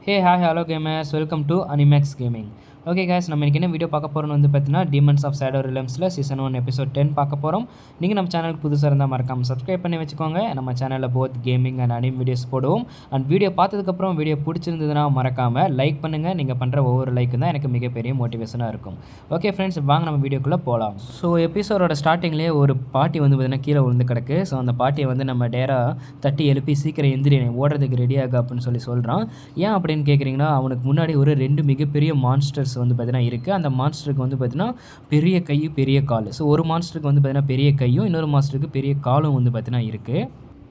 Hey hi hello gamers welcome to Animax gaming. Okay guys, நம்ம இன்றைக்கி என்ன video பார்க்க போகிறோன்னு வந்து பார்த்தீங்கன்னா டீமன்ஸ் ஆஃப் ஷேடோ ரிலம்ஸில் சீசன் 1 எபிசோட் 10 பார்க்க போகிறோம். நீங்கள் நம்ம சேனலுக்கு புதுசாக இருந்தால் மறக்காமல் சப்ஸ்கிரைப் பண்ணி வச்சுக்கோங்க. நம்ம சேனலில் both gaming and anime videos போடுவோம். அண்ட் வீடியோ பார்த்ததுக்கப்புறம் வீடியோ பிடிச்சிருந்ததுன்னா மறக்காமல் லைக் பண்ணுங்கள். நீங்கள் பண்ணுற ஒவ்வொரு லைக்கும் தான் எனக்கு மிகப்பெரிய மோட்டிவேஷனாக இருக்கும். ஓகே ஃப்ரெண்ட்ஸ், வாங்க நம்ம வீடியோக்குள்ளே போகலாம். ஸோ எபிசோடோட ஸ்டார்டிங்லேயே ஒரு பாட்டி வந்து பார்த்தீங்கன்னா கீழே விழுந்து கிடக்கு. ஸோ அந்த பாட்டியை வந்து நம்ம டேரா தட்டி எழுப்பி சீக்கிரம் எந்திரி ஓடுறதுக்கு ரெடியாக அப்படின்னு சொல்கிறான். ஏன் அப்படின்னு கேட்குறீங்கன்னா, அவனுக்கு முன்னாடி ஒரு 2 மிகப்பெரிய மான்ஸ்டர்ஸ் வந்து பார்த்தீங்கன்னா இருக்குது. அந்த மான்ஸ்டருக்கு வந்து பார்த்தீங்கன்னா பெரிய கை பெரிய கால். ஸோ ஒரு மான்ஸ்டருக்கு வந்து பார்த்தீங்கன்னா பெரிய கையும் இன்னொரு மான்ஸ்டருக்கு பெரிய காலும் வந்து பார்த்தீங்கன்னா இருக்குது.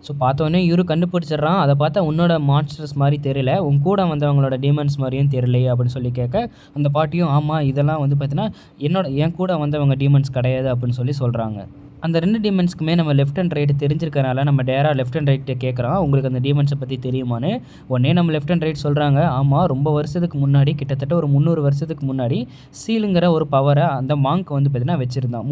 ஸோ பார்த்தோன்னே இவரு கண்டுபிடிச்சிட்றான். அதை பார்த்தா உன்னோட மான்ஸ்டர்ஸ் மாதிரி தெரியல, உன் கூட வந்தவங்களோட டீமன்ஸ் மாதிரியும் தெரியலையே அப்படின்னு சொல்லி கேட்க, அந்த பாட்டியும் ஆமாம் இதெல்லாம் வந்து பார்த்தீங்கன்னா என் கூட வந்தவங்க டீமன்ஸ் கிடையாது அப்படின்னு சொல்கிறாங்க. அந்த 2 டீமன்ஸ்க்குமே நம்ம லெஃப்ட் அண்ட் ரைட் தெரிஞ்சிருக்கனால நம்ம டேரா லெஃப்ட் அண்ட் ரைட்டை கேட்குறான், உங்களுக்கு அந்த டீமன்ஸை பற்றி தெரியுமான்னு. உடனே நம்ம லெஃப்ட் அண்ட் ரைட் சொல்கிறாங்க, ஆமாம் ரொம்ப வருஷத்துக்கு முன்னாடி கிட்டத்தட்ட ஒரு 300 வருஷத்துக்கு முன்னாடி சீலுங்கிற ஒரு பவரை அந்த மாங்க் வந்து பார்த்தீங்கன்னா வச்சுருந்தான்.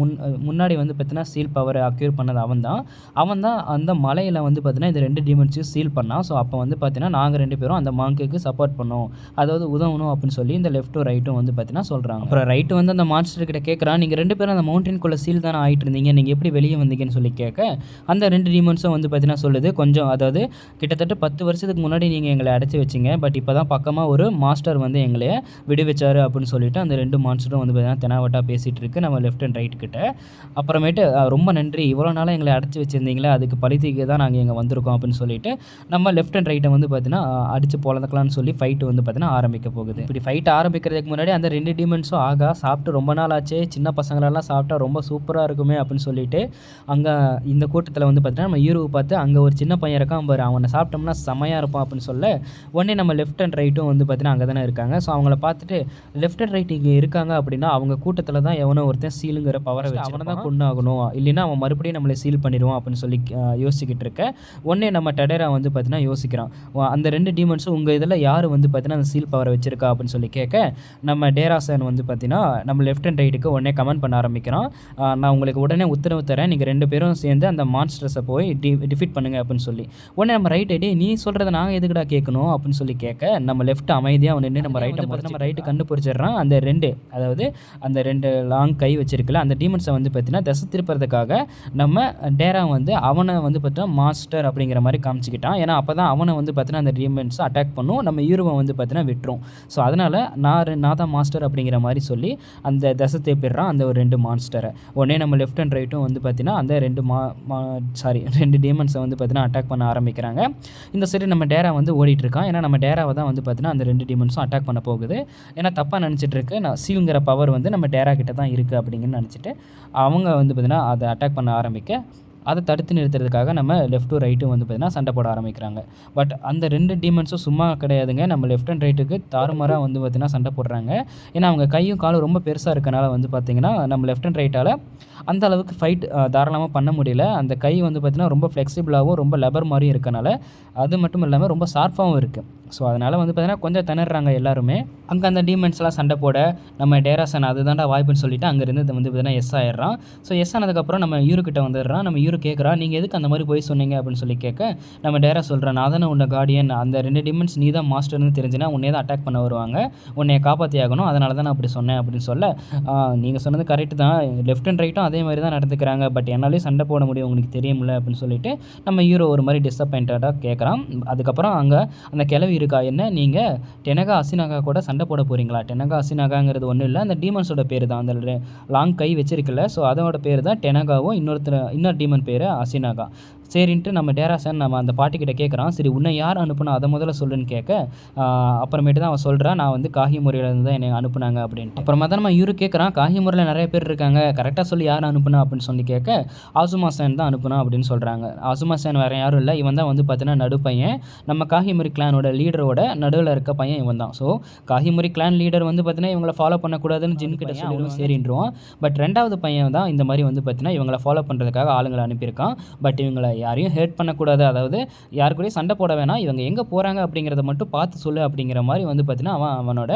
முன்னாடி வந்து பார்த்தீங்கன்னா சீல் பவரை அக்யூர் பண்ணது அவன் தான் அந்த மலையில் வந்து பார்த்தீங்கன்னா இந்த 2 டீமன்ஸையும் சீல் பண்ணான். ஸோ அப்போ வந்து பார்த்தீங்கன்னா நாங்கள் 2 பேரும் அந்த மாங்க்குக்கு சப்போர்ட் பண்ணோம், அதாவது உதவணும் அப்படின்னு சொல்லி இந்த லெஃப்ட்டும் ரைட்டும் வந்து பார்த்தீங்கன்னா சொல்கிறாங்க. அப்புறம் ரைட்டு வந்து அந்த மான்ஸ்டர் கிட்ட கேட்குறான், நீங்கள் 2 பேரும் அந்த மவுண்டனுக்குள்ளே சீல் தானே ஆகிட்டு இருந்தீங்க, நீங்கள் எப்படி வெளியே வந்தீங்கன்னு சொல்லி கேட்க, அந்த 2 டீமன்ஸும் வந்து பார்த்தீங்கன்னா சொல்லுது, கொஞ்சம் அதாவது கிட்டத்தட்ட 10 வருஷத்துக்கு முன்னாடி நீங்கள் எங்களை அடைச்சி வச்சிங்க, பட் இப்போ தான் பக்கமாக ஒரு மாஸ்டர் வந்து எங்களையே விடுவிச்சார் அப்படின்னு சொல்லிட்டு அந்த 2 மான்ஸ்டரும் வந்து பார்த்தீங்கன்னா தெனாவட்டாக பேசிகிட்டு இருக்கு நம்ம லெஃப்ட் அண்ட் ரைட் கிட்ட. அப்புறமேட்டு ரொம்ப நன்றி, இவ்வளோ நாளாக எங்களை அடைச்சி வச்சுருந்தீங்களே, அதுக்கு பழித்துக்கு தான் நாங்கள் இங்கே வந்திருக்கோம் அப்படின்னு சொல்லிட்டு நம்ம லெஃப்ட் அண்ட் ரைட்டை வந்து பார்த்தீங்கன்னா அடித்து பொழந்துக்கலாம்னு சொல்லி ஃபைட்டு வந்து பார்த்தீங்கன்னா ஆரம்பிக்க போகுது. இப்படி ஃபைட் ஆரம்பிக்கிறதுக்கு முன்னாடி அந்த 2 டீமன்ஸும் ஆகா சாப்பிட்டு ரொம்ப நாள் ஆச்சு, சின்ன பசங்களெல்லாம் சாப்பிட்டா ரொம்ப சூப்பராக இருக்குமே அப்படின்னு சொல்லிட்டு அங்கே இந்த கூட்டத்தில் வந்து பார்த்தீங்கன்னா நம்ம ஹீரோவை பார்த்து அங்கே ஒரு சின்ன பையன் இருக்கான் பாரு, அவனை சாப்பிட்டோம்னா செமையாக இருப்பான் அப்படின்னு சொல்ல, உடனே நம்ம லெஃப்ட் அண்ட் ரைட்டும் வந்து பார்த்தீங்கன்னா அங்கே தானே இருக்காங்க. ஸோ அவங்கள பார்த்துட்டு லெஃப்ட் அண்ட் ரைட் இங்கே இருக்காங்க அப்படின்னா அவங்க கூட்டத்தில் தான் எவனோ ஒருத்தன் சீலுங்கிற பவரை வச்சு அவனை தான் கொண்டாகணும், இல்லைன்னா அவன் மறுபடியும் நம்மளை சீல் பண்ணிடுவான் அப்படின்னு சொல்லி யோசிக்கிட்டு இருக்க. உடனே நம்ம டெடரா வந்து பார்த்தீங்கன்னா யோசிக்கிறான், அந்த 2 டீமன்ஸும் உங்கள் இதில் யார் வந்து பார்த்தீங்கன்னா அந்த சீல் பவரை வச்சிருக்கா அப்படின்னு சொல்லி கேட்க, நம்ம டேராசன் வந்து பார்த்தீங்கன்னா நம்ம லெஃப்ட் அண்ட் ரைட்டுக்கு உடனே கமெண்ட் பண்ண ஆரம்பிக்கிறான், நான் உங்களுக்கு உடனே உத்தரவு தரேன், நீங்கள் 2 பேரும் சேர்ந்து அந்த மான்ஸ்டர்ஸை போய் டிஃபீட் பண்ணுங்க அப்படின்னு சொல்லி. உடனே நம்ம ரைட் ஐடி நீ சொல்கிறத நாங்கள் எதுக்குடா கேட்கணும் அப்படின்னு சொல்லி கேட்க, நம்ம லெஃப்ட் அமைதியாக நின்று நம்ம ரைட்டு கண்டுபிடிச்சிடுறான். அந்த 2 அதாவது அந்த 2 லாங் கை வச்சிருக்கல அந்த டீமன்ஸை வந்து பார்த்தீங்கன்னா திசை திருப்புறதுக்காக நம்ம டேரா வந்து அவனை வந்து பார்த்தீங்கன்னா மாஸ்டர் அப்படிங்கிற மாதிரி காமிச்சிக்கிட்டான். ஏன்னா அப்போ தான் அவனை வந்து பார்த்தீங்கன்னா அந்த டீமன்ஸை அட்டாக் பண்ணும், நம்ம ஹீரோவை வந்து பார்த்தீங்கன்னா விட்டுரும். ஸோ அதனால் நான் தான் மாஸ்டர் அப்படிங்கிற மாதிரி சொல்லி அந்த திசை திருப்பிடுறான் அந்த ஒரு 2 மான்ஸ்டரை. உடனே நம்ம லெஃப்ட் அண்ட் ரைட்டும் வந்து பார்த்தீங்கன்னா அந்த 2 டீமன்ஸை வந்து பார்த்தீங்கன்னா அட்டாக் பண்ண ஆரம்பிக்கிறாங்க. இந்த சைடு நம்ம டேரா வந்து ஓடிட்டுருக்கான், ஏன்னா நம்ம டேராவை தான் வந்து பார்த்தீங்கன்னா அந்த 2 டீமன்ஸும் அட்டாக் பண்ண போகுது. ஏன்னா தப்பாக நினச்சிட்டு இருக்கு, நான் சீலுங்கிற பவர் வந்து நம்ம டேரா கிட்ட தான் இருக்குது அப்படிங்கன்னு நினச்சிட்டு அவங்க வந்து பார்த்தீங்கன்னா அதை அட்டாக் பண்ண ஆரம்பிக்க, அதை தடுத்து நிறுத்துறதுக்காக நம்ம லெஃப்ட்டும் ரைட்டும் வந்து பார்த்தீங்கன்னா சண்டை போட ஆரம்பிக்கிறாங்க. பட் அந்த 2 டீமன்ஸும் சும்மா கிடையாதுங்க, நம்ம லெஃப்ட் அண்ட் ரைட்டுக்கு தாறுமாறாக வந்து பார்த்தீங்கன்னா சண்டை போடுறாங்க. ஏன்னா அவங்க கையும் காலும் ரொம்ப பெருசாக இருக்கனால வந்து பார்த்திங்கன்னா நம்ம லெஃப்ட் அண்ட் ரைட்டால் அந்த அளவுக்கு ஃபைட் தாராளமாக பண்ண முடியல. அந்த கை வந்து பார்த்திங்கன்னா ரொம்ப ஃப்ளெக்சிபிளாகவும் ரொம்ப லெபர் மாதிரியும் இருக்கனால, அது மட்டும் இல்லாமல் ரொம்ப ஷார்ப்பாகவும் இருக்குது. ஸோ அதனால் வந்து பார்த்திங்கன்னா கொஞ்சம் திணறாங்க எல்லாருமே. அங்கே அந்த டீமன்ஸ்லாம் சண்டை போட நம்ம டேராசன் அதுதான்டா வாய்ப்புன்னு சொல்லிட்டு அங்கேருந்து வந்து பார்த்திங்கன்னா எஸ் ஆயிடுறான். ஸோ எஸ் ஆனதுக்கப்புறம் நம்ம ஹீரோக்கிட்ட வந்துடுறான். நம்ம ஹீரோ கேட்குறான், நீங்கள் எதுக்கு அந்த மாதிரி போய் சொன்னீங்க அப்படின்னு சொல்லி கேட்க, நம்ம டேரா சொல்கிறேன், நான் தானே உன்னை கார்டியன், அந்த 2 டீமன்ஸ் நீ தான் மாஸ்டர்னு தெரிஞ்சுன்னா உன்னையே தான் அட்டாக் பண்ண வருவாங்க, உன்னைய காப்பாற்றி ஆகணும், அதனால தான் நான் அப்படி சொன்னேன் அப்படின்னு சொல்ல, நீங்கள் சொன்னது கரெக்டு தான், லெஃப்ட் அண்ட் ரைட்டும் அதே மாதிரி தான் நடந்துக்கிறாங்க, பட் என்னாலே சண்டை போட முடியும் உங்களுக்கு தெரியுமில்ல அப்படின்னு சொல்லிட்டு நம்ம ஹீரோ ஒரு மாதிரி டிஸப்பாயிண்டடாக கேட்குறான். அதுக்கப்புறம் அங்கே அந்த கிளவி இருக்கா, என்ன நீங்கள் டெனகா அசினாகா கூட சண்டை போட போகிறீங்களா? டெனகா அசினாகாங்கிறது ஒன்றும் இல்லை, அந்த டீமன்ஸோட பேர் தான், அந்த லாங் கை வச்சிருக்குல்ல, ஸோ அதோட பேர் தான் டெனகாவும் இன்னொரு டீமன் பேர் அசினாகா. சரின்ட்டு நம்ம டேராசன் நம்ம அந்த பாட்டிக்கிட்ட கேட்குறான், சரி உன்னை யார் அனுப்புனா அதை முதல்ல சொல்லுன்னு கேட்க, அப்புறமேட்டு தான் அவன் சொல்கிறான், நான் வந்து காஹி முறையிலேருந்து தான் என்னை அனுப்புனாங்க அப்படின்ட்டு. அப்புறமா தான் நம்ம இவரு கேட்குறான், காஹி முறையில் நிறைய பேர் இருக்காங்க, கரெக்டாக சொல்லி யார் அனுப்புனா அப்படின்னு சொல்லி கேட்க, ஆசுமா சேன் தான் அனுப்புனா அப்படின்னு சொல்கிறாங்க. ஆசுமா சேன் வேறு யாரும் இல்லை, இவன் தான் வந்து பார்த்தீங்கன்னா நடு பையன், நம்ம காஹிமுரி கிளானோட லீடரோட நடுவில் இருக்க பையன் இவன் தான். ஸோ காஹிமுரி கிளான் லீடர் வந்து பார்த்தீங்கன்னா இவங்களை ஃபாலோ பண்ணக்கூடாதுன்னு ஜின்கிட்ட சொல்லி சரின்றுவான். பட் 2வது பையன் தான் இந்த மாதிரி வந்து பார்த்தீங்கன்னா இவங்களை ஃபாலோ பண்ணுறதுக்காக ஆளுங்களை அனுப்பியிருக்கான். பட் இவங்களை யாரையும் ஹேட் பண்ணக்கூடாது, அதாவது யாரு கூடயும் சண்டை போட வேணாம், இவங்க எங்கே போகிறாங்க அப்படிங்கிறத மட்டும் பார்த்து சொல்லு அப்படிங்கிற மாதிரி வந்து பார்த்தீங்கன்னா அவனோட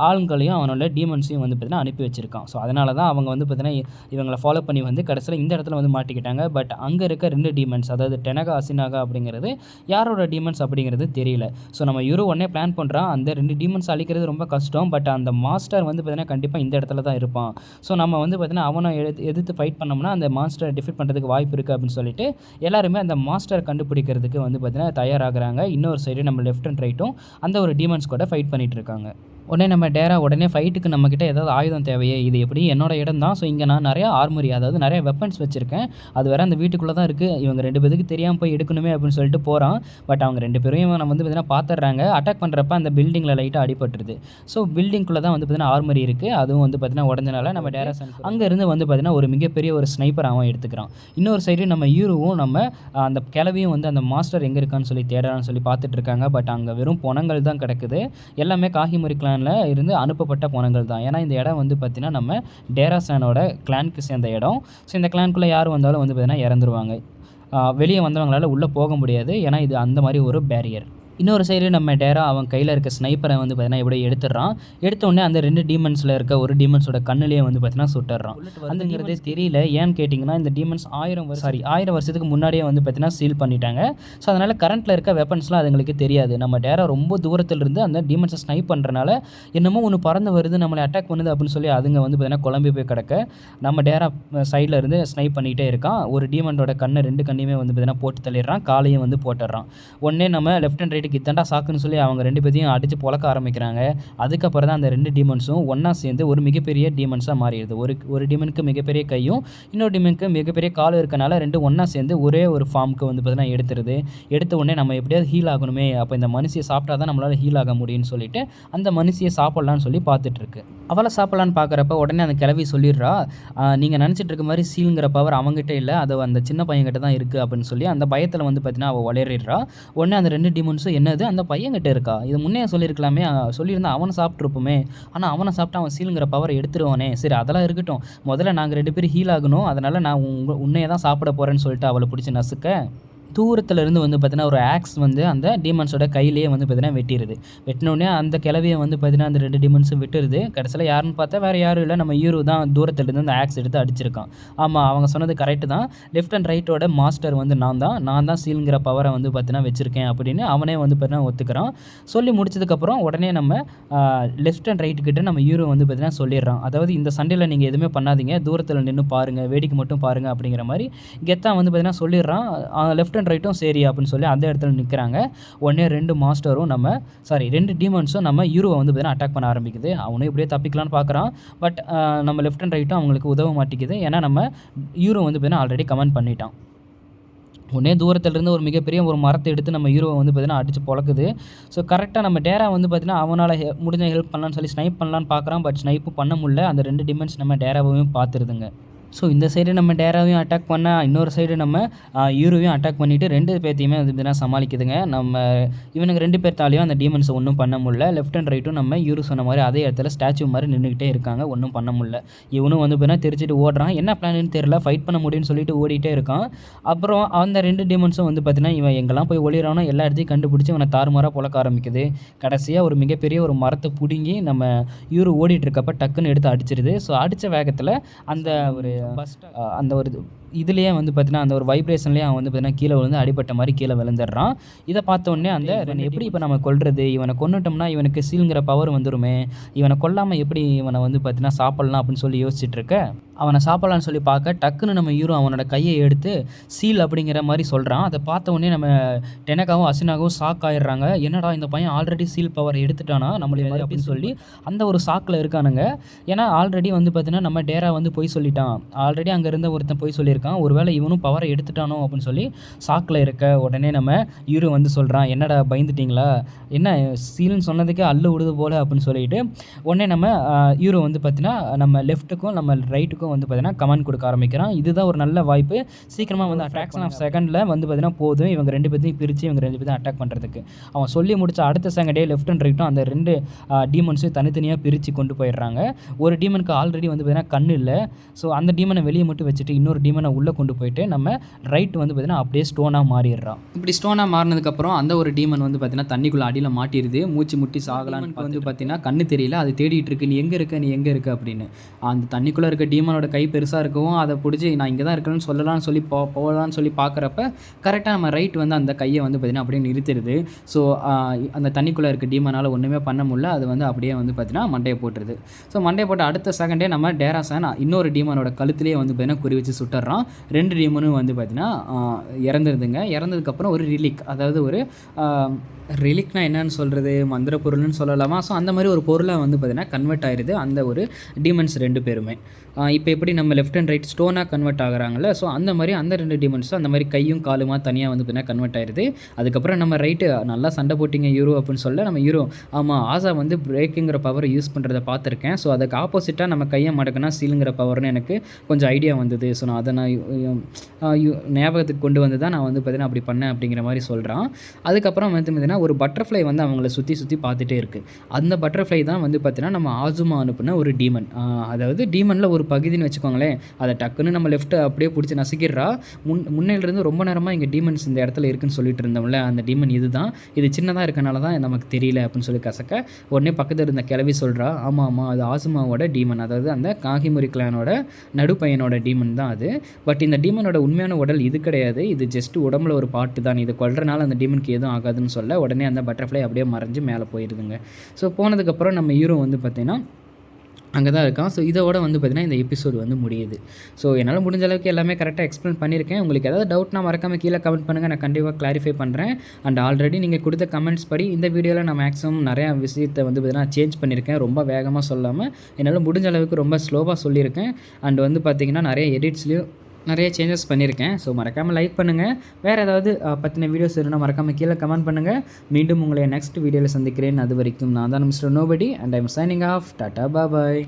ஆளுங்களையும் அவனோட டீமன்ஸையும் வந்து பார்த்தீங்கன்னா அனுப்பி வச்சிருக்கான். ஸோ அதனால தான் அவங்க வந்து பார்த்தீங்கன்னா இவங்களை ஃபாலோ பண்ணி வந்து கடைசியில் இந்த இடத்துல வந்து மாட்டிக்கிட்டாங்க. பட் அங்கே இருக்க 2 டீமன்ஸ், அதாவது டெனகா அசினாகா அப்படிங்கிறது யாரோட டீமன்ஸ் அப்படிங்கிறது தெரியல. ஸோ நம்ம யூரோ உடனே பிளான் பண்ணுறான், அந்த 2 டீமன்ஸ் அழிக்கிறது ரொம்ப கஷ்டம், பட் அந்த மாஸ்டர் வந்து பார்த்தீங்கன்னா கண்டிப்பாக இந்த இடத்துல தான் இருப்பான். ஸோ நம்ம வந்து பார்த்தீங்கன்னா அவனை எதிர்த்து ஃபைட் பண்ணோம்னா அந்த மாஸ்டரை டிஃபீட் பண்ணுறதுக்கு வாய்ப்பு இருக்குது அப்படின்னு சொல்லிட்டு எல்லாருமே அந்த மாஸ்டரை கண்டுபிடிக்கிறதுக்கு வந்து பார்த்தீங்கன்னா தயாராகிறாங்க. இன்னொரு சைடு நம்ம லெஃப்ட் அண்ட் ரைட்டும் அந்த ஒரு டீமன்ஸ் கூட ஃபைட் பண்ணிகிட்டு இருக்காங்க. உடனே நம்ம உடனே ஃபைட்டுக்கு நம்மக்கிட்ட ஏதாவது ஆயுதம் தேவையே, இது எப்படி என்னோட இடம் தான். ஸோ இங்கே நான் நிறையா ஆர்மரி, அதாவது நிறைய வெப்பன்ஸ் வச்சுருக்கேன், அது வேறு அந்த வீட்டுக்குள்ளே தான் இருக்குது, இவங்க 2 பேருக்கு தெரியாமல் போய் எடுக்கணுமே அப்படின்னு சொல்லிட்டு போகிறான். பட் அவங்க 2 பேரையும் நம்ம வந்து பார்த்தீங்கன்னா பார்த்துட்றாங்க. அட்டாக் பண்ணுறப்ப அந்த பில்டிங்கில் லைட்டாக அடிபட்டுருது. ஸோ பில்டிங்குள்ளே தான் வந்து பார்த்தீங்கன்னா ஆர்மரி இருக்குது, அதுவும் வந்து பார்த்தீங்கன்னா உடஞ்சனால நம்ம அங்கேருந்து வந்து பார்த்தீங்கன்னா ஒரு மிகப்பெரிய ஒரு ஸ்னைப்பர் அவன் எடுத்துக்கிறான். இன்னொரு சைடு நம்ம யூரோவும் நம்ம அந்த கிளவியும் வந்து அந்த மாஸ்டர் எங்கே இருக்கான்னு சொல்லி தேடலான்னு சொல்லி பார்த்துட்டு இருக்காங்க. பட் அங்கே வெறும் பொணங்கள் தான் கிடக்குது, எல்லாமே காஹிமுரி கிளான் இருந்து அனுப்பப்பட்ட பொணங்கள் தான். ஏன்னா இந்த இடம் வந்து பார்த்தீங்கன்னா நம்ம டேராசானோட கிளானுக்கு சேர்ந்த இடம். ஸோ இந்த கிளானுக்குள்ளே யார் வந்தாலும் வந்து பார்த்தீங்கன்னா இறந்துருவாங்க. வெளியே வந்தவங்களால் உள்ளே போக முடியாது, ஏன்னா இது அந்த மாதிரி ஒரு பேரியர். இன்னொரு சைடு நம்ம அவன் கையில் இருக்க ஸ்னைப்பரை வந்து பார்த்தீங்கன்னா எப்படி எடுத்துடுறான். எடுத்தோடனே அந்த 2 டீமன்ஸில் இருக்க ஒரு டீமன்ஸோட கண்ணுலேயே வந்து பார்த்தீங்கன்னா சுட்டுறான். அதுங்கிறதே தெரியல. ஏன்னு கேட்டிங்கன்னா இந்த டீமன்ஸ் 1000 வருஷத்துக்கு முன்னாடியே வந்து பார்த்தீங்கன்னா சீல் பண்ணிட்டாங்க. ஸோ அதனால் கரண்ட்டில் இருக்க வெப்பன்ஸ்லாம் அதுங்களுக்கு தெரியாது. நம்ம ரொம்ப தூரத்தில் இருந்து அந்த டீமன்ஸை ஸ்னைப் பண்ணுறனால என்னமோ ஒன்று பறந்து வருது, நம்மளை அட்டாக் பண்ணுது அப்படின்னு சொல்லி அதுங்க வந்து பார்த்தீங்கன்னா குழம்பி போய் கிடக்க நம்ம சைடில் இருந்து ஸ்னைப் பண்ணிகிட்டே இருக்கான். ஒரு டீமனோட கண்ணை 2 கண்ணையுமே வந்து பார்த்தீங்கன்னா போட்டு தள்ளிடுறான், காலையும் வந்து போட்டுடுறான். உடனே நம்ம லெஃப்ட் அண்ட் ரைட் இத்தண்டா சாக்குன்னு சொல்லி அவங்க 2 பேத்தையும் அடித்து பொழக்க ஆரம்பிக்கிறாங்க. அதுக்கப்புறம் தான் அந்த 2 டீமன்ஸும் ஒன்றா சேர்ந்து ஒரு மிகப்பெரிய டீமன்ஸாக மாறிடுது. ஒரு டீமனுக்கு மிகப்பெரிய கையும் இன்னொரு டீமனுக்கு மிகப்பெரிய காலும் இருக்கனால 2 ஒன்றா சேர்ந்து ஒரே ஒரு ஃபார்முக்கு வந்து பார்த்தீங்கன்னா எடுத்துருது. எடுத்த உடனே நம்ம எப்படியாவது ஹீல் ஆகணுமே, அப்போ இந்த மனுஷியை சாப்பிட்டா தான் நம்மளால் ஹீல் ஆக முடியும்னு சொல்லிட்டு அந்த மனுஷியை சாப்பிட்லான்னு சொல்லி பார்த்துட்ருக்கு. அவளை சாப்பிட்லான்னு பார்க்குறப்ப உடனே அந்த கிளவி சொல்லிடுறா, நீங்கள் நினச்சிட்டு இருக்க மாதிரி சீலுங்கிற பவர் அவங்ககிட்ட இல்லை, அது அந்த சின்ன பையன்கிட்ட தான் இருக்குது அப்படின்னு சொல்லி அந்த பயத்தில் வந்து பார்த்தீங்கன்னா அவள் வளரிடுறா. உடனே அந்த 2 டீமன்ஸும் என்னது அந்த பையன்கிட்ட இருக்கா, இது முன்னே சொல்லியிருக்கலாமே, சொல்லியிருந்தா அவனை சாப்பிட்ருப்போமே, ஆனால் அவனை சாப்பிட்டா அவன் சீலுங்கிற பவரை எடுத்துருவானே, சரி அதெல்லாம் இருக்கட்டும், முதல்ல நாங்கள் 2 பேரும் ஹீல் ஆகணும், அதனால் நான் உன்னையே தான் சாப்பிட போகிறேன்னு சொல்லிட்டு அவளை பிடிச்சி நசுக்க தூரத்தில் இருந்து வந்து பார்த்தீங்கன்னா ஒரு ஆக்ஸ் வந்து அந்த டீமன்ஸோட கையிலேயே வந்து பார்த்தீங்கன்னா வெட்டிடுது. வெட்டினோடனே அந்த கிளவியை வந்து பார்த்தீங்கன்னா அந்த 2 டீமன்ஸும் விட்டுருது. கடைசியில் யாருன்னு பார்த்தா வேறு யாரும் இல்லை, நம்ம ஹீரோ தான் தூரத்துலேருந்து அந்த ஆக்ஸ் எடுத்து அடிச்சிருக்கான். ஆமாம், அவங்க சொன்னது கரெக்டு தான், லெஃப்ட் அண்ட் ரைட்டோட மாஸ்டர் வந்து நான் தான் சீலுங்கிற பவரை வந்து பார்த்தீங்கன்னா வச்சுருக்கேன் அப்படின்னு அவனே வந்து பார்த்தீங்கன்னா ஒத்துக்கிறான். சொல்லி முடிச்சதுக்கப்புறம் உடனே நம்ம லெஃப்ட் அண்ட் ரைட்டுக்கிட்ட நம்ம ஹீரோ வந்து பார்த்தீங்கன்னா சொல்லிடுறான், அதாவது இந்த சண்டையில் நீங்கள் எதுவுமே பண்ணாதீங்க, தூரத்தில் நின்று பாருங்கள், வேடிக்கை மட்டும் பாருங்கள் அப்படிங்கிற மாதிரி கெத்தாக வந்து பார்த்தீங்கன்னா சொல்லிடுறான். லெஃப்ட் அண்ட் ரைட்டும் சரி அப்படின்னு சொல்லி அந்த இடத்துல நிற்கிறாங்க. உடனே 2 மாஸ்டரும் 2 டீமன்ஸும் நம்ம ஹீரோவை வந்து பார்த்தீங்கன்னா அட்டாக் பண்ண ஆரம்பிக்குது. அவனும் இப்படியே தப்பிக்கலான்னு பார்க்குறான். பட் நம்ம லெஃப்ட் அண்ட் ரைட்டும் அவங்களுக்கு உதவ மாட்டேங்குது. ஏன்னா நம்ம ஹீரோ வந்து பார்த்தீங்கன்னா ஆல்ரெடி கமெண்ட் பண்ணிட்டான். உடனே தூரத்துலேருந்து ஒரு மிகப்பெரிய ஒரு மரத்தை எடுத்து நம்ம ஹீரோவை வந்து பார்த்தீங்கன்னா அடித்து பொழக்குது. ஸோ கரெக்டாக நம்ம வந்து பார்த்தீங்கன்னா அவனால் முடிஞ்ச ஹெல்ப் பண்ணலான்னு சொல்லி ஸ்னைப் பண்ணலான்னு பார்க்குறான். பட் ஸ்னைப்பும் பண்ண முடியல. அந்த 2 டிமென்ஸ் நம்ம டேராவையும் பார்த்துருதுங்க. ஸோ இந்த சைடு நம்ம டேராவையும் அட்டாக் பண்ண, இன்னொரு சைடு நம்ம ஹீரோவையும் அட்டாக் பண்ணிவிட்டு 2 பேர்த்தையுமே வந்து பார்த்தீங்கன்னா சமாளிக்குதுங்க. இவனுக்கு 2 பேர்த்தாலையும் அந்த டீமன்ஸை ஒன்றும் பண்ண முடியல. லெஃப்ட் அண்ட் ரைட்டும் நம்ம ஹீரோ சொன்ன மாதிரி அதே இடத்துல ஸ்டாச்சு மாதிரி நின்றுக்கிட்டே இருக்காங்க, ஒன்றும் பண்ண முடியல. இவனும் வந்து பார்த்தீங்கன்னா தெரிச்சுட்டு ஓடுறான், என்ன பிளான்னு தெரியல, ஃபைட் பண்ண முடியும்னு சொல்லிட்டு ஓடிட்டே இருக்கான். அப்புறம் அந்த 2 டீமன்ஸும் வந்து பார்த்தீங்கன்னா இவன் எங்கெல்லாம் போய் ஒளிறானோ எல்லா இடத்தையும் கண்டுபிடிச்சி இவனை தாறுமாறாக பொழக்க ஆரம்பிக்குது. கடைசியாக ஒரு மிகப்பெரிய ஒரு மரத்தை பிடுங்கி நம்ம ஹீரோ ஓடிட்டு இருக்கப்ப டக்குன்னு எடுத்து அடிச்சிருது. ஸோ அடித்த வேகத்தில் அந்த ஒரு அந்த ஒரு இதுலேயே வந்து பார்த்தீங்கன்னா அந்த ஒரு வைப்ரேஷன்லேயே அவன் வந்து பார்த்தீங்கன்னா கீழே விழுந்து அடிப்பட்ட மாதிரி கீழே விழுந்துடுறான். இதை பார்த்தோன்னே அந்த எப்படி இப்போ நம்ம கொல்றது, இவனை கொன்னுட்டோம்னா இவனுக்கு சீலுங்கிற பவர் வந்துருமே, இவனை கொல்லாமல் எப்படி இவனை வந்து பார்த்தீங்கன்னா சாப்பிட்லாம் அப்படின்னு சொல்லி யோசிச்சுட்டு இருக்க, அவனை சாப்பிட்லான்னு சொல்லி பார்க்க டக்குன்னு நம்ம ஹீரோ அவனோட கையை எடுத்து சீல் அப்படிங்கிற மாதிரி சொல்கிறான். அதை பார்த்த உடனே நம்ம டெனகாவும் அசினாகவும் ஷாக் ஆகிடுறாங்க. என்னடா இந்த பையன் ஆல்ரெடி சீல் பவர் எடுத்துட்டானா நம்மளே மாதிரி அப்படின்னு சொல்லி அந்த ஒரு ஷாக்கில் இருக்கானுங்க. ஏன்னா ஆல்ரெடி வந்து பார்த்தீங்கன்னா நம்ம டேரா வந்து போய் சொல்லிட்டான், ஆல்ரெடி அங்கே இருந்த ஒருத்தன் போய் சொல்லியிருக்கான், ஒருவேளை இவனும் பவரை எடுத்துட்டானோ அப்படின்னு சொல்லி ஷாக்கில் இருக்க. உடனே நம்ம ஹீரோ வந்து சொல்கிறான், என்னடா பயந்துட்டிங்களா, என்ன சீல்னு சொன்னதுக்கே அள்ளு விடுது போல் அப்படின்னு சொல்லிட்டு உடனே நம்ம ஹீரோ வந்து பார்த்தீங்கன்னா நம்ம லெஃப்ட்டுக்கும் நம்ம ரைட்டுக்கும் வந்து பார்த்தீங்கன்னா கமெண்ட் கொடுக்க ஆரம்பிக்கிறான். இதுதான் ஒரு நல்ல வாய்ப்பு, சீக்கிரமாக வந்து ஃப்ராக்ஷன் ஆஃப் செகண்டில் வந்து பார்த்தீங்கன்னா போதும் இவங்க 2 பேர்த்தையும் பிரித்து இவங்க 2 பேர்த்தையும் அட்டாக் பண்ணுறதுக்கு. அவன் சொல்லி முடிச்ச அடுத்த செகண்டே லெஃப்ட் அண்ட் ரைட்டும் அந்த 2 டீமன்ஸையும் தனித்தனியாக பிரித்து கொண்டு போயிடுறாங்க. ஒரு டீமனுக்கு ஆல்ரெடி வந்து பார்த்தீங்கன்னா கண் இல்லை. ஸோ அந்த டீமனை வெளியே மட்டும் வச்சுட்டு இன்னொரு டீமனை டீமனை உள்ளே கொண்டு போயிட்டு நம்ம ரைட் வந்து பார்த்திங்கன்னா அப்படியே ஸ்டோனாக மாறிடுறான். இப்படி ஸ்டோனாக மாறினதுக்கப்புறம் அந்த ஒரு டீமன் வந்து பார்த்திங்கன்னா தண்ணிக்குள்ளே அடியில் மாட்டிடுது. மூச்சு முட்டி சாகலான்னு வந்து பார்த்திங்கன்னா கண்ணு தெரியல, அது தேடிட்டு இருக்கு, நீ எங்கே இருக்க அப்படின்னு. அந்த தண்ணிக்குள்ளே இருக்க டீமனோட கை பெருசாக இருக்கவும் அதை பிடிச்சி நான் இங்கே தான் இருக்கேன்னு சொல்லலாம்னு சொல்லி போகலான்னு சொல்லி பார்க்குறப்ப கரெக்டாக நம்ம ரைட் வந்து அந்த கையை வந்து பார்த்திங்கன்னா அப்படியே நிறுத்திடுது. ஸோ அந்த தண்ணிக்குள்ளே இருக்க டீமனால் ஒன்றுமே பண்ண முடியல, அது வந்து அப்படியே வந்து பார்த்திங்கன்னா மண்டையை போட்டுருது. ஸோ மண்டையை போட்டு அடுத்த செகண்டே நம்ம டேராசான் இன்னொரு டீமனோட கழுத்துலேயே வந்து பார்த்திங்கன்னா குறி வச்சு சுட்டுறான். 2 டீமனும் வந்து பார்த்திங்கன்னா இறந்துருதுங்க. இறந்ததுக்கப்புறம் ஒரு ரிலிக், அதாவது ஒரு ரிலிக்னா என்னன்னு சொல்கிறது, மந்திர பொருள்னு சொல்லலாமா. ஸோ அந்த மாதிரி ஒரு பொருளாக வந்து பார்த்திங்கன்னா கன்வெர்ட் ஆகிடுது அந்த ஒரு டீமன்ஸ் 2 பேருமே. இப்போ எப்படி நம்ம லெஃப்ட் அண்ட் ரைட் ஸ்டோனாக கன்வெர்ட் ஆகுறாங்களே, ஸோ அந்த மாதிரி அந்த 2 டீமன்ஸும் அந்த மாதிரி கையும் காலுமா தனியாக வந்து பார்த்திங்கன்னா கன்வெர்ட் ஆகிடுது. அதுக்கப்புறம் நம்ம ரைட்டு நல்லா சண்டை போட்டிங்க யூரோ அப்படின்னு சொல்ல நம்ம யூரோ ஆமாம் ஆசா வந்து பிரேக்குங்கிற பவரை யூஸ் பண்ணுறதை பார்த்துருக்கேன். ஸோ அதுக்கு ஆப்போசிட்டாக நம்ம கையை மடக்குனா சீலுங்கிற பவர்னு எனக்கு கொஞ்சம் ஐடியா வந்தது. ஸோ நான் அதை ஞாபகத்துக்கு கொண்டு வந்து தான் நான் வந்து பார்த்திங்கன்னா அப்படி பண்ணேன் அப்படிங்கிற மாதிரி சொல்கிறான். அதுக்கப்புறம் வந்து பார்த்திங்கன்னா ஒரு பட்டர்ஃப்ளை வந்து அவங்கள சுற்றி பார்த்துட்டே இருக்குது. அந்த பட்டர்ஃப்ளை தான் வந்து பார்த்திங்கன்னா நம்ம ஆசுமா அனுப்புன ஒரு டீமன். அதாவது டீமனில் ஒரு பகுதின்னு வச்சுக்கோங்களேன். அதை டக்குன்னு நம்ம லெஃப்ட்டை அப்படியே பிடிச்சி நசுக்கிடுறா. முன்னையிலேருந்து ரொம்ப நேரமாக இங்கே டீமன்ஸ் இந்த இடத்துல இருக்குன்னு சொல்லிட்டு இருந்தோம்ல, அந்த டீமன் இது தான், இது சின்னதாக இருக்கனால தான் நமக்கு தெரியல அப்படின்னு சொல்லி கசக்க உடனே பக்கத்தில் இருந்த கிளவி சொல்கிறா, ஆமாம் அது ஆசுமாவோட டீமன், அதாவது அந்த காகிமுரி கிளானோட நடுப்பையனோட டீமன் தான் அது. பட் இந்த டீமனோட உண்மையான உடல் இது கிடையாது, இது ஜஸ்ட் உடம்புல ஒரு பாட்டு தான், இது கொல்றனால அந்த டீமனுக்கு எதுவும் ஆகாதுன்னு சொல்ல உடனே அந்த பட்டர்ஃப்ளை அப்படியே மறைஞ்சு மேலே போயிடுதுங்க. ஸோ போனதுக்கப்புறம் நம்ம ஹீரோ வந்து பார்த்திங்கன்னா அங்கே தான் இருக்கான். ஸோ இதோட வந்து பார்த்திங்கன்னா இந்த எபிசோடு வந்து முடியுது. ஸோ என்னால் முடிஞ்ச அளவுக்கு எல்லாமே கரெக்டாக எக்ஸ்பிளைன் பண்ணியிருக்கேன். உங்களுக்கு ஏதாவது டவுட்னா மறக்காமல் கீழே கமெண்ட் பண்ணுங்கள், நான் கண்டிப்பாக கிளாரிஃபை பண்ணுறேன். அண்ட் ஆல்ரெடி நீங்கள் கொடுத்த கமெண்ட்ஸ் படி இந்த வீடியோவில் நான் மேக்ஸிமம் நிறையா விஷயத்தை வந்து பார்த்திங்கன்னா சேஞ்ச் பண்ணியிருக்கேன். ரொம்ப வேகமாக சொல்லாமல் என்னால் முடிஞ்ச அளவுக்கு ரொம்ப ஸ்லோவாக சொல்லியிருக்கேன். அண்ட் வந்து பார்த்திங்கன்னா நிறைய எடிட்ஸ்லேயும் நிறைய சேஞ்சஸ் பண்ணியிருக்கேன். ஸோ மறக்காமல் லைக் பண்ணுங்கள். வேறு ஏதாவது பற்றின வீடியோஸ் இருந்தால் மறக்காமல் கீழே கமெண்ட் பண்ணுங்கள். மீண்டும் உங்களை நெக்ஸ்ட் வீடியோவில் சந்திக்கிறேன். அது வரைக்கும் நான் தான் mister nobody and I am signing off. Tata bye.